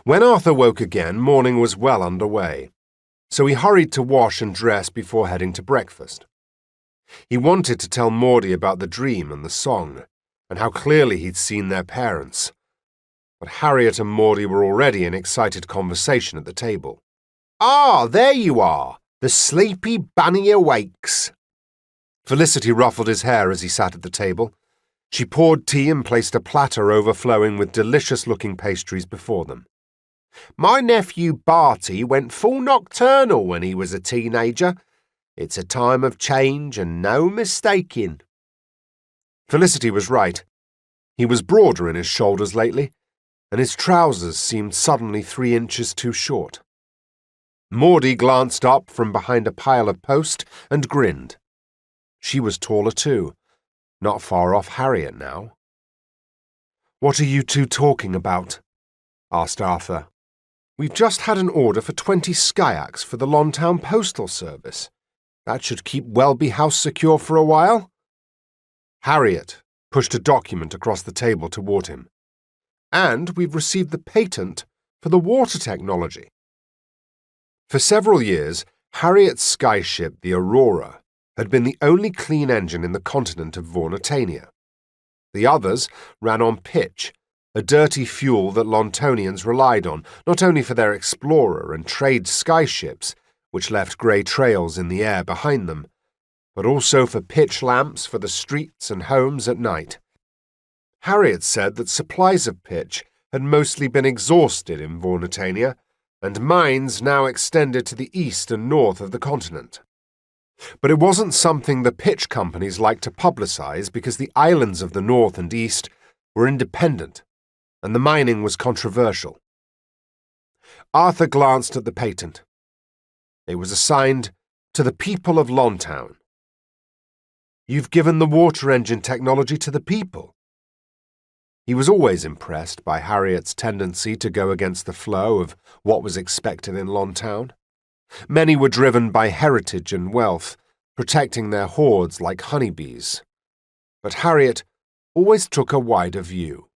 When Arthur woke again, morning was well underway, so he hurried to wash and dress before heading to breakfast. He wanted to tell Maudie about the dream and the song, and how clearly he'd seen their parents. But Harriet and Maudie were already in excited conversation at the table. "Ah, there you are! The sleepy bunny awakes!" Felicity ruffled his hair as he sat at the table. She poured tea and placed a platter overflowing with delicious-looking pastries before them. "My nephew Barty went full nocturnal when he was a teenager. It's a time of change and no mistaking." Felicity was right. He was broader in his shoulders lately, and his trousers seemed suddenly 3 inches too short. Maudie glanced up from behind a pile of post and grinned. She was taller too, not far off Harriet now. "What are you two talking about?" asked Arthur. "We've just had an order for 20 skyaks for the Lontown Postal Service. That should keep Welby House secure for a while." Harriet pushed a document across the table toward him. "And we've received the patent for the water technology." For several years, Harriet's skyship, the Aurora, had been the only clean engine in the continent of Vornitania. The others ran on pitch, a dirty fuel that Lontonians relied on, not only for their explorer and trade skyships, which left grey trails in the air behind them, but also for pitch lamps for the streets and homes at night. Harriet said that supplies of pitch had mostly been exhausted in Vornitania, and mines now extended to the east and north of the continent. But it wasn't something the pitch companies liked to publicize because the islands of the north and east were independent, and the mining was controversial. Arthur glanced at the patent. It was assigned to the people of Lontown. "You've given the water engine technology to the people." He was always impressed by Harriet's tendency to go against the flow of what was expected in Lontown. Many were driven by heritage and wealth, protecting their hoards like honeybees. But Harriet always took a wider view.